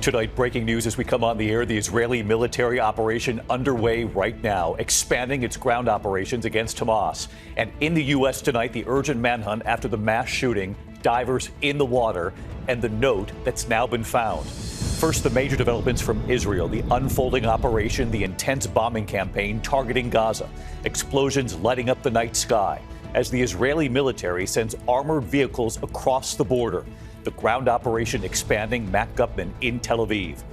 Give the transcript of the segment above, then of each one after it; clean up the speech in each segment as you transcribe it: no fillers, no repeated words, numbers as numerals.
Tonight, breaking news as we come on the air, the Israeli military operation underway right now, expanding its ground operations against Hamas. And in the U.S. tonight, the urgent manhunt after the mass shooting, divers in the water, and the note that's now been found. First, the major developments from Israel, the unfolding operation, the intense bombing campaign targeting Gaza, explosions lighting up the night sky as the Israeli military sends armored vehicles across the border. The ground operation expanding, Matt Gutman in Tel Aviv.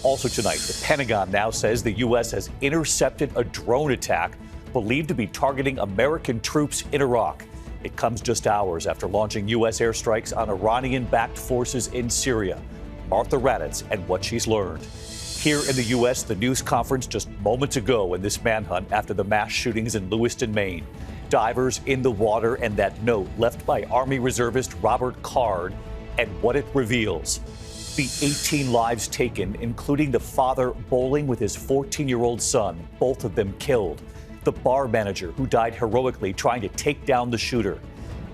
Also tonight, the Pentagon now says the U.S. has intercepted a drone attack believed to be targeting American troops in Iraq. It comes just hours after launching U.S. airstrikes on Iranian-backed forces in Syria. Martha Raddatz and what she's learned. Here in the U.S., the news conference just moments ago in this manhunt after the mass shootings in Lewiston, Maine. Divers in the water and that note left by Army reservist Robert Card and what it reveals. The 18 lives taken, including the father bowling with his 14-year-old son, both of them killed. The bar manager who died heroically trying to take down the shooter.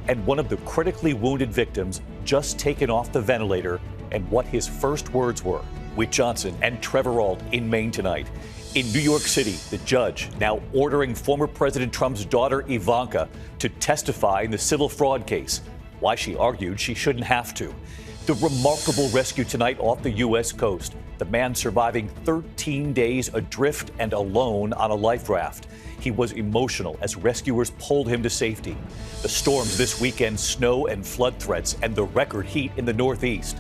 And one of the critically wounded victims just taken off the ventilator and what his first words were. Whit Johnson and Trevor Ault in Maine tonight. In New York City, the judge now ordering former President Trump's daughter Ivanka to testify in the civil fraud case. Why she argued she shouldn't have to. The remarkable rescue tonight off the U.S. coast. The man surviving 13 days adrift and alone on a life raft. He was emotional as rescuers pulled him to safety. The storms this weekend, snow and flood threats, and the record heat in the Northeast.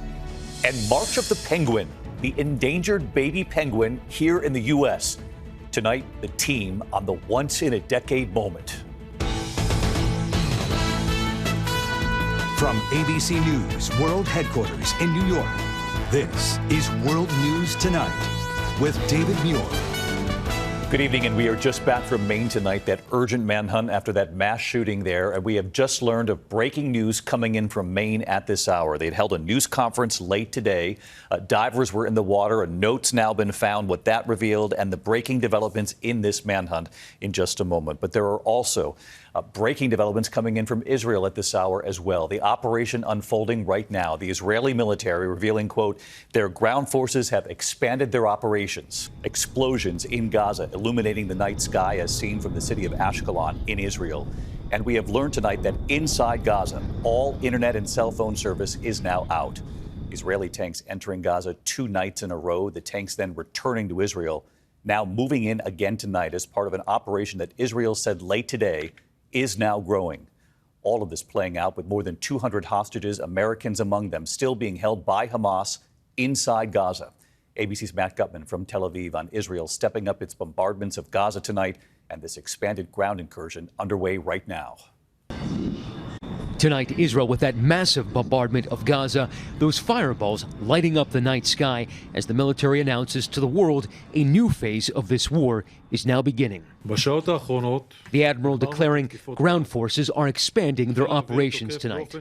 And March of the Penguin, the endangered baby penguin here in the U.S. Tonight, the team on the once-in-a-decade moment. From ABC News World Headquarters in New York, this is World News Tonight with David Muir. Good evening, and we are just back from Maine tonight, that urgent manhunt after that mass shooting there. And we have just learned of breaking news coming in from Maine at this hour. They'd held a news conference late today. Divers were in the water. A note's now been found, what that revealed, and the breaking developments in this manhunt in just a moment. But there are also breaking developments coming in from Israel at this hour as well. The operation unfolding right now. The Israeli military revealing, quote, their ground forces have expanded their operations. Explosions in Gaza illuminating the night sky as seen from the city of Ashkelon in Israel. And we have learned tonight that inside Gaza, all internet and cell phone service is now out. Israeli tanks entering Gaza 2 nights in a row. The tanks then returning to Israel, now moving in again tonight as part of an operation that Israel said late today is now growing. All of this playing out with more than 200 hostages, Americans among them, still being held by Hamas inside Gaza. ABC's Matt Gutman from Tel Aviv on Israel stepping up its bombardments of Gaza tonight and this expanded ground incursion underway right now. Tonight, Israel with that massive bombardment of Gaza, those fireballs lighting up the night sky as the military announces to the world a new phase of this war is now beginning. The admiral declaring ground forces are expanding their operations tonight.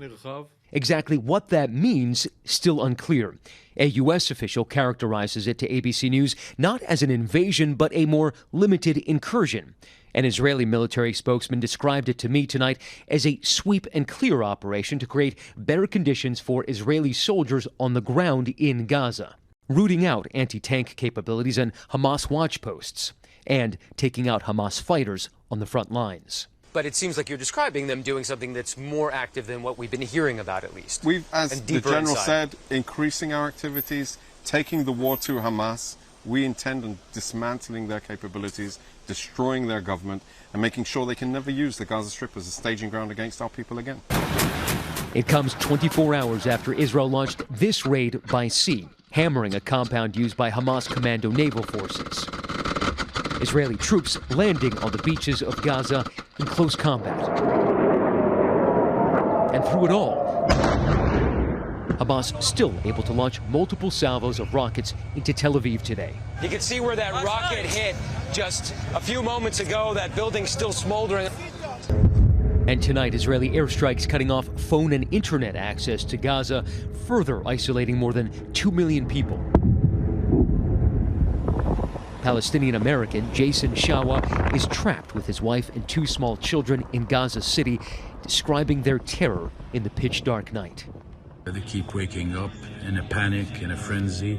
Exactly what that means, still unclear. A U.S. official characterizes it to ABC News not as an invasion, but a more limited incursion. An Israeli military spokesman described it to me tonight as a sweep and clear operation to create better conditions for Israeli soldiers on the ground in Gaza, rooting out anti-tank capabilities and Hamas watch posts, and taking out Hamas fighters on the front lines. But it seems like you're describing them doing something that's more active than what we've been hearing about, at least. We've, as the general said, increasing our activities, taking the war to Hamas. We intend on dismantling their capabilities, destroying their government, and making sure they can never use the Gaza Strip as a staging ground against our people again. It comes 24 hours after Israel launched this raid by sea, hammering a compound used by Hamas commando naval forces. Israeli troops landing on the beaches of Gaza in close combat. And through it all, Hamas still able to launch multiple salvos of rockets into Tel Aviv today. You can see where that rocket hit just a few moments ago. That building's still smoldering. And tonight, Israeli airstrikes cutting off phone and internet access to Gaza, further isolating more than 2 million people. Palestinian-American Jason Shawa is trapped with his wife and 2 small children in Gaza City, describing their terror in the pitch-dark night. They keep waking up in a panic, in a frenzy,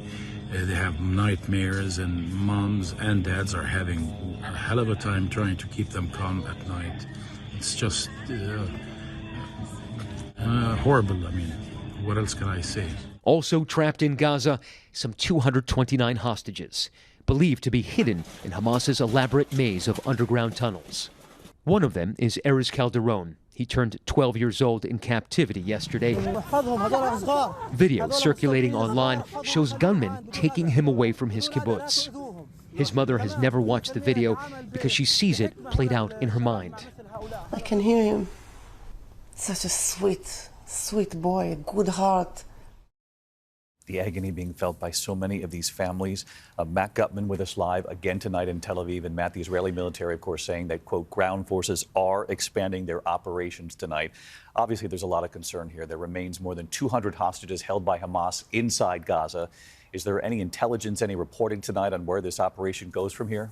They have nightmares, and moms and dads are having a hell of a time trying to keep them calm at night. It's just horrible. I mean, what else can I say? Also trapped in Gaza, some 229 hostages, believed to be hidden in Hamas's elaborate maze of underground tunnels. One of them is Erez Calderon. He turned 12 years old in captivity yesterday. Video circulating online shows gunmen taking him away from his kibbutz. His mother has never watched the video because she sees it played out in her mind. I can hear him. Such a sweet, sweet boy, good heart. The agony being felt by so many of these families. Matt Gutman with us live again tonight in Tel Aviv. And Matt, the Israeli military, of course, saying that, quote, ground forces are expanding their operations tonight. Obviously, there's a lot of concern here. There remains more than 200 hostages held by Hamas inside Gaza. Is there any intelligence, any reporting tonight on where this operation goes from here?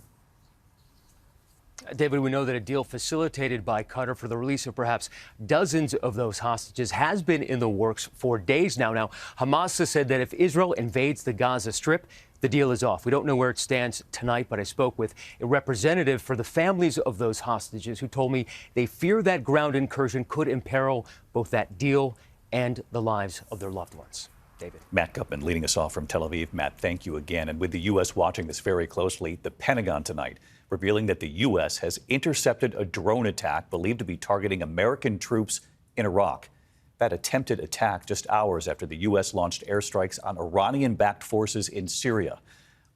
David, we know that a deal facilitated by Qatar for the release of perhaps dozens of those hostages has been in the works for days now. Now, Hamas has said that if Israel invades the Gaza Strip, the deal is off. We don't know where it stands tonight, but I spoke with a representative for the families of those hostages who told me they fear that ground incursion could imperil both that deal and the lives of their loved ones. David. Matt Gutman leading us off from Tel Aviv. Matt, thank you again. And with the U.S. watching this very closely, the Pentagon tonight revealing that the U.S. has intercepted a drone attack believed to be targeting American troops in Iraq. That attempted attack just hours after the U.S. launched airstrikes on Iranian-backed forces in Syria.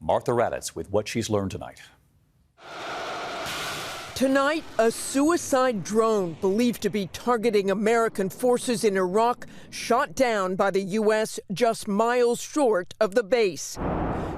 Martha Raddatz with what she's learned tonight. Tonight, a suicide drone believed to be targeting American forces in Iraq shot down by the U.S. just miles short of the base.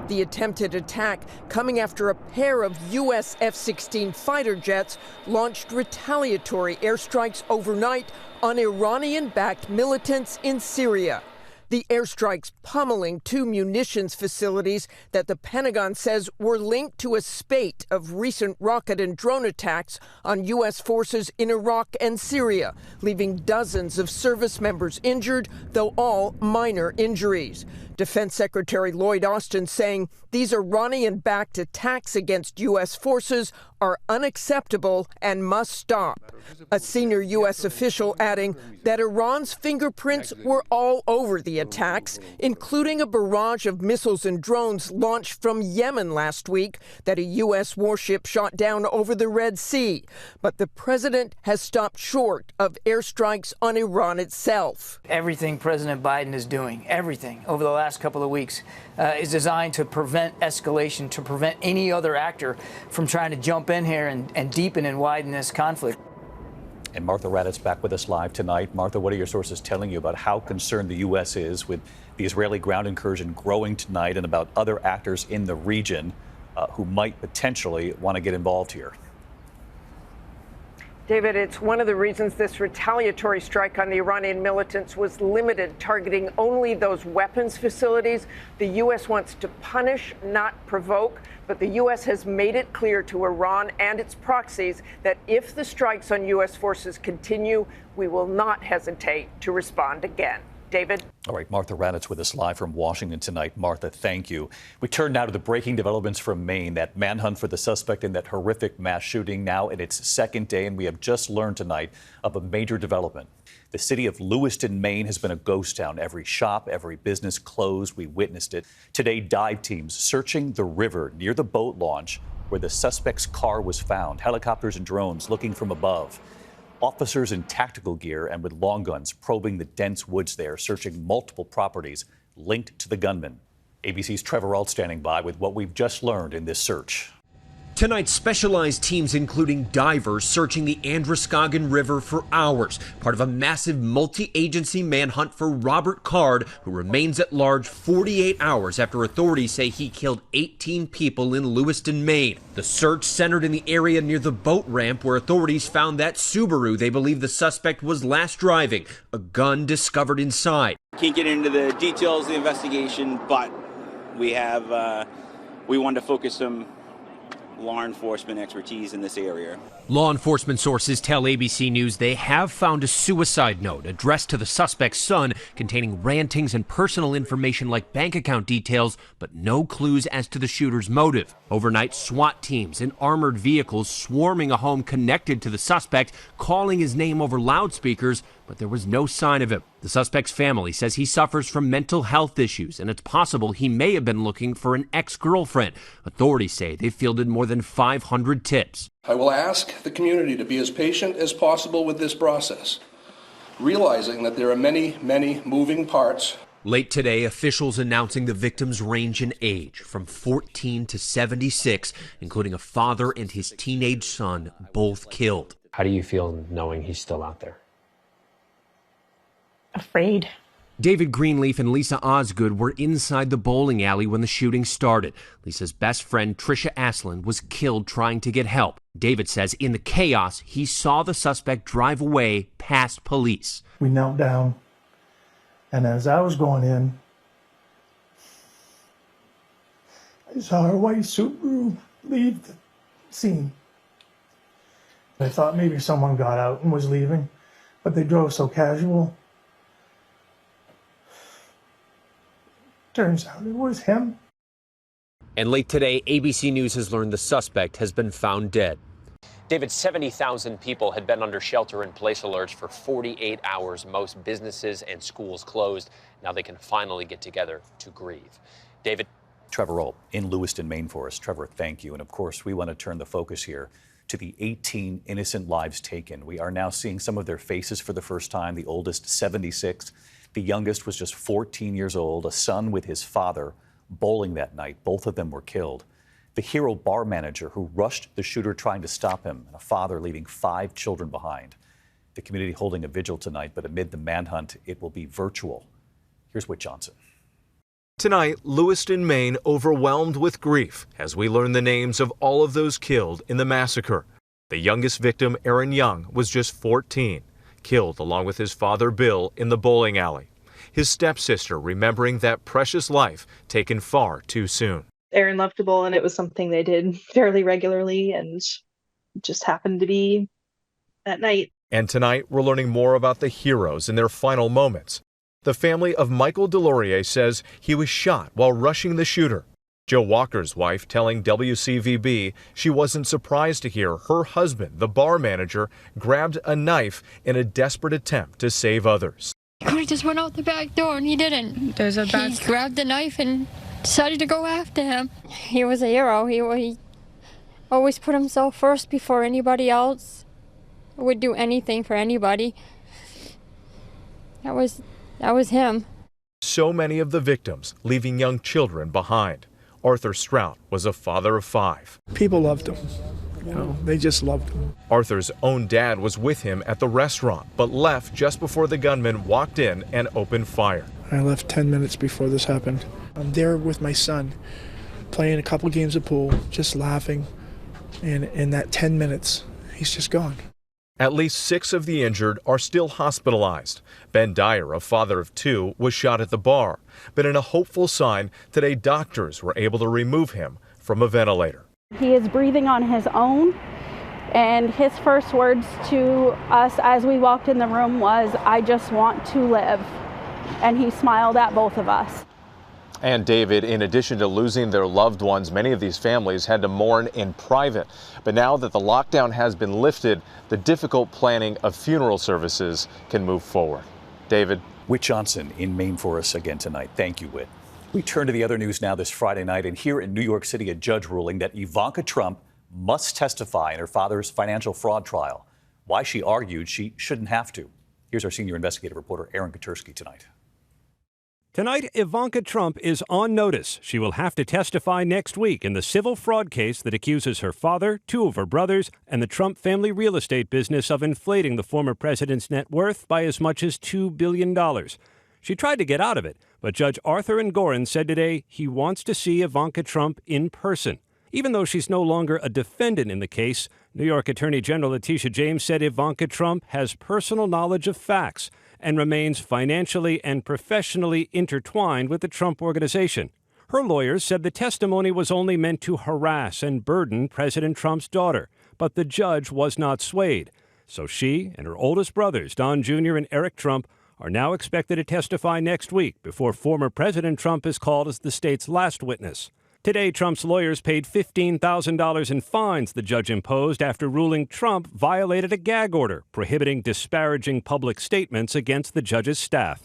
The attempted attack coming after a pair of U.S. F-16 fighter jets launched retaliatory airstrikes overnight on Iranian-backed militants in Syria. The airstrikes pummeling two munitions facilities that the Pentagon says were linked to a spate of recent rocket and drone attacks on U.S. forces in Iraq and Syria, leaving dozens of service members injured, though all minor injuries. Defense Secretary Lloyd Austin saying these Iranian-backed attacks against U.S. forces are unacceptable and must stop. A senior U.S. official adding that Iran's fingerprints were all over the attacks, including a barrage of missiles and drones launched from Yemen last week that a U.S. warship shot down over the Red Sea. But the president has stopped short of airstrikes on Iran itself. Everything President Biden is doing, everything over the last couple of weeks is designed to prevent escalation, to prevent any other actor from trying to jump in here and deepen and widen this conflict. And Martha Raddatz back with us live tonight. Martha, what are your sources telling you about how concerned the U.S. is with the Israeli ground incursion growing tonight and about other actors in the region who might potentially want to get involved here? David, it's one of the reasons this retaliatory strike on the Iranian militants was limited, targeting only those weapons facilities. The U.S. wants to punish, not provoke. But the U.S. has made it clear to Iran and its proxies that if the strikes on U.S. forces continue, we will not hesitate to respond again. David? All right, Martha Raddatz with us live from Washington tonight. Martha, thank you. We turn now to the breaking developments from Maine. That manhunt for the suspect in that horrific mass shooting now in its second day, and we have just learned tonight of a major development. The city of Lewiston, Maine has been a ghost town. Every shop, every business closed. We witnessed it. Today, dive teams searching the river near the boat launch where the suspect's car was found. Helicopters and drones looking from above. Officers in tactical gear and with long guns probing the dense woods there, searching multiple properties linked to the gunman. ABC's Trevor Ault standing by with what we've just learned in this search. Tonight, specialized teams including divers searching the Androscoggin River for hours, part of a massive multi-agency manhunt for Robert Card, who remains at large 48 hours after authorities say he killed 18 people in Lewiston, Maine. The search centered in the area near the boat ramp where authorities found that Subaru they believe the suspect was last driving, a gun discovered inside. Can't get into the details of the investigation, but we wanted to focus some law enforcement expertise in this area. Law enforcement sources tell ABC News they have found a suicide note addressed to the suspect's son containing rantings and personal information like bank account details, but no clues as to the shooter's motive. Overnight, SWAT teams in armored vehicles swarming a home connected to the suspect, calling his name over loudspeakers, but there was no sign of him. The suspect's family says he suffers from mental health issues, and it's possible he may have been looking for an ex-girlfriend. Authorities say they fielded more than 500 tips. I will ask the community to be as patient as possible with this process, realizing that there are many, many moving parts. Late today, officials announcing the victims range in age from 14 to 76, including a father and his teenage son, both killed. How do you feel knowing he's still out there? Afraid. David Greenleaf and Lisa Osgood were inside the bowling alley when the shooting started. Lisa's best friend, Tricia Aslan, was killed trying to get help. David says in the chaos, he saw the suspect drive away past police. We knelt down, and as I was going in, I saw her white Subaru leave the scene. I thought maybe someone got out and was leaving, but they drove so casual. Turns out it was him. And late today, ABC News has learned the suspect has been found dead. David, 70,000 people had been under shelter-in-place alerts for 48 hours. Most businesses and schools closed. Now they can finally get together to grieve. David. Trevor Ault in Lewiston, Maine for us. Trevor, thank you. And of course, we want to turn the focus here to the 18 innocent lives taken. We are now seeing some of their faces for the first time. The oldest, 76. The youngest was just 14 years old, a son with his father, bowling that night. Both of them were killed. The hero bar manager who rushed the shooter trying to stop him, and a father leaving 5 children behind. The community holding a vigil tonight, but amid the manhunt, it will be virtual. Here's Whit Johnson. Tonight, Lewiston, Maine, overwhelmed with grief as we learn the names of all of those killed in the massacre. The youngest victim, Aaron Young, was just 14. Killed along with his father Bill in the bowling alley. His stepsister remembering that precious life taken far too soon. Aaron loved to bowl, and it was something they did fairly regularly, and just happened to be that night. And tonight we're learning more about the heroes in their final moments. The family of Michael Delorier says he was shot while rushing the shooter. Joe Walker's wife telling WCVB she wasn't surprised to hear her husband, the bar manager, grabbed a knife in a desperate attempt to save others. He just went out the back door and he didn't. He grabbed the knife and decided to go after him. He was a hero. He always put himself first before anybody else. Would do anything for anybody. That was him. So many of the victims leaving young children behind. Arthur Strout was a father of 5. People loved him. They just loved him. Arthur's own dad was with him at the restaurant, but left just before the gunman walked in and opened fire. I left 10 minutes before this happened. I'm there with my son, playing a couple games of pool, just laughing. And in that 10 minutes, he's just gone. At least 6 of the injured are still hospitalized. Ben Dyer, a father of 2, was shot at the bar. But in a hopeful sign, today doctors were able to remove him from a ventilator. He is breathing on his own, and his first words to us as we walked in the room was, "I just want to live." And he smiled at both of us. And David, in addition to losing their loved ones, many of these families had to mourn in private. But now that the lockdown has been lifted, the difficult planning of funeral services can move forward. David. Whit Johnson in Maine for us again tonight. Thank you, Whit. We turn to the other news now this Friday night, and here in New York City, a judge ruling that Ivanka Trump must testify in her father's financial fraud trial. Why she argued she shouldn't have to. Here's our senior investigative reporter, Aaron Katursky, tonight. Tonight, Ivanka Trump is on notice. She will have to testify next week in the civil fraud case that accuses her father, 2 of her brothers, and the Trump family real estate business of inflating the former president's net worth by as much as $2 billion. She tried to get out of it, but Judge Arthur Engoron said today he wants to see Ivanka Trump in person. Even though she's no longer a defendant in the case, New York Attorney General Letitia James said Ivanka Trump has personal knowledge of facts and remains financially and professionally intertwined with the Trump Organization. Her lawyers said the testimony was only meant to harass and burden President Trump's daughter, but the judge was not swayed. So she and her oldest brothers, Don Jr. and Eric Trump, are now expected to testify next week before former President Trump is called as the state's last witness. Today, Trump's lawyers paid $15,000 in fines the judge imposed after ruling Trump violated a gag order prohibiting disparaging public statements against the judge's staff.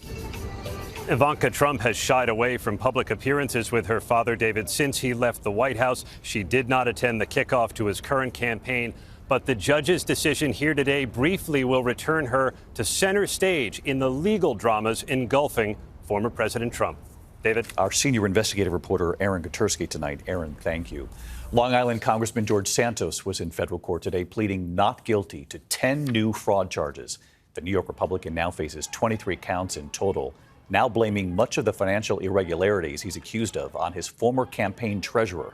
Ivanka Trump has shied away from public appearances with her father, David, since he left the White House. She did not attend the kickoff to his current campaign, but the judge's decision here today briefly will return her to center stage in the legal dramas engulfing former President Trump. David? Our senior investigative reporter, Aaron Gutersky, tonight. Aaron, thank you. Long Island Congressman George Santos was in federal court today pleading not guilty to 10 new fraud charges. The New York Republican now faces 23 counts in total, now blaming much of the financial irregularities he's accused of on his former campaign treasurer.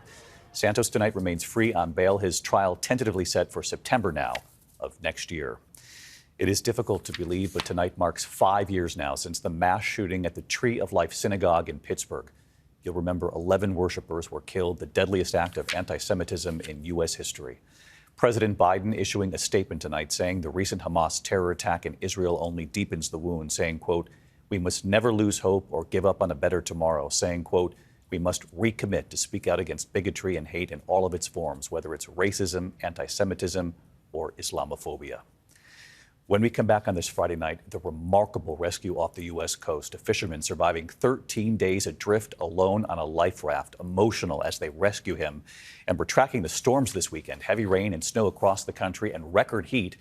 Santos tonight remains free on bail, his trial tentatively set for September now of next year. It is difficult to believe, but tonight marks 5 years now since the mass shooting at the Tree of Life Synagogue in Pittsburgh. You'll remember 11 worshipers were killed, the deadliest act of anti-Semitism in U.S. history. President Biden issuing a statement tonight saying the recent Hamas terror attack in Israel only deepens the wound, saying, quote, "We must never lose hope or give up on a better tomorrow," saying, quote, "We must recommit to speak out against bigotry and hate in all of its forms, whether it's racism, anti-Semitism, or Islamophobia." When we come back on this Friday night, the remarkable rescue off the U.S. coast, a fisherman surviving 13 days adrift alone on a life raft, emotional as they rescue him. And we're tracking the storms this weekend, heavy rain and snow across the country and record heat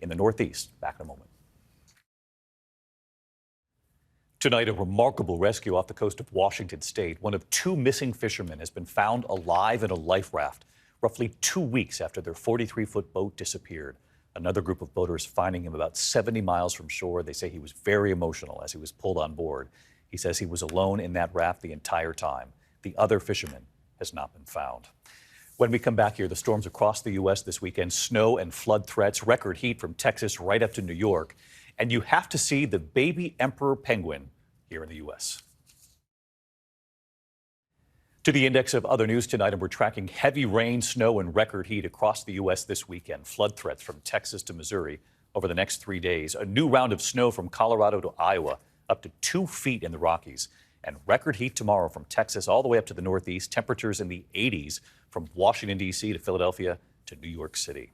in the Northeast. Back in a moment. Tonight, a remarkable rescue off the coast of Washington State. One of two missing fishermen has been found alive in a life raft roughly 2 weeks after their 43-foot boat disappeared. Another group of boaters finding him about 70 miles from shore. They say he was very emotional as he was pulled on board. He says he was alone in that raft the entire time. The other fisherman has not been found. When we come back here, the storms across the U.S. this weekend, snow and flood threats, record heat from Texas right up to New York. And you have to see the baby emperor penguin here in the U.S. To the index of other news tonight, and we're tracking heavy rain, snow, and record heat across the U.S. this weekend. Flood threats from Texas to Missouri over the next 3 days. A new round of snow from Colorado to Iowa, up to 2 feet in the Rockies. And record heat tomorrow from Texas all the way up to the Northeast. Temperatures in the 80s from Washington, D.C. to Philadelphia to New York City.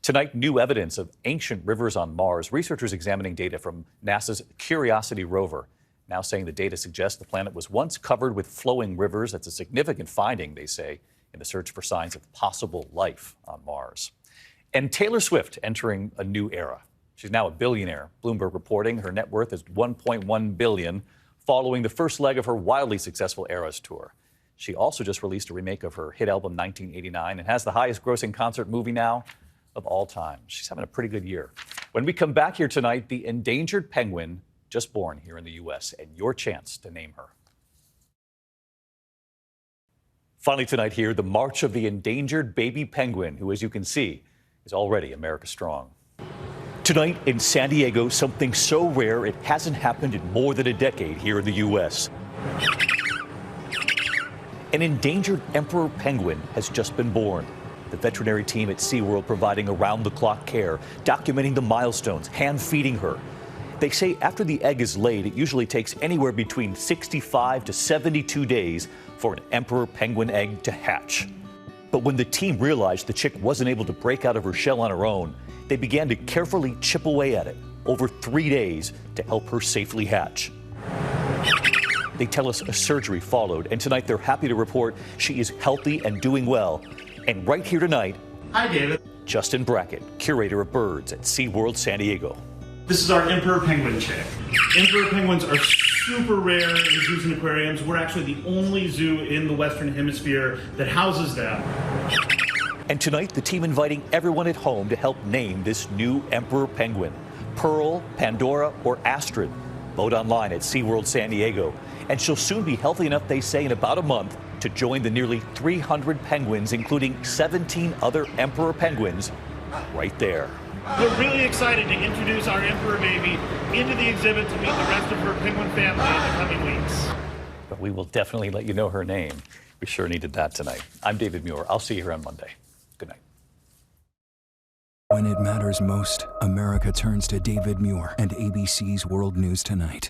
Tonight, new evidence of ancient rivers on Mars. Researchers examining data from NASA's Curiosity rover, now saying the data suggests the planet was once covered with flowing rivers. That's a significant finding, they say, in the search for signs of possible life on Mars. And Taylor Swift entering a new era. She's now a billionaire. Bloomberg reporting her net worth is $1.1 billion, following the first leg of her wildly successful Eras tour. She also just released a remake of her hit album 1989 and has the highest grossing concert movie now of all time. She's having a pretty good year. When we come back here tonight, the endangered penguin just born here in the U.S., and your chance to name her. Finally tonight here, the March of the Endangered Baby Penguin, who, as you can see, is already America strong. Tonight in San Diego, something so rare it hasn't happened in more than a decade here in the U.S. An endangered emperor penguin has just been born. The veterinary team at SeaWorld providing around-the-clock care, documenting the milestones, hand-feeding her. They say after the egg is laid, it usually takes anywhere between 65 to 72 days for an emperor penguin egg to hatch. But when the team realized the chick wasn't able to break out of her shell on her own, they began to carefully chip away at it over 3 days to help her safely hatch. They tell us a surgery followed, and tonight they're happy to report she is healthy and doing well. And right here tonight, hi, David. Justin Brackett, curator of birds at SeaWorld San Diego. This is our emperor penguin chick. Emperor penguins are super rare in zoos and aquariums. We're actually the only zoo in the Western Hemisphere that houses them. And tonight, the team inviting everyone at home to help name this new emperor penguin. Pearl, Pandora, or Astrid. Vote online at SeaWorld San Diego. And she'll soon be healthy enough, they say, in about a month to join the nearly 300 penguins, including 17 other emperor penguins, right there. We're really excited to introduce our emperor baby into the exhibit to meet the rest of her penguin family in the coming weeks. The But we will definitely let you know her name. We sure needed that tonight. I'm David Muir. I'll see you here on Monday. Good night. When it matters most, America turns to David Muir and ABC's World News Tonight.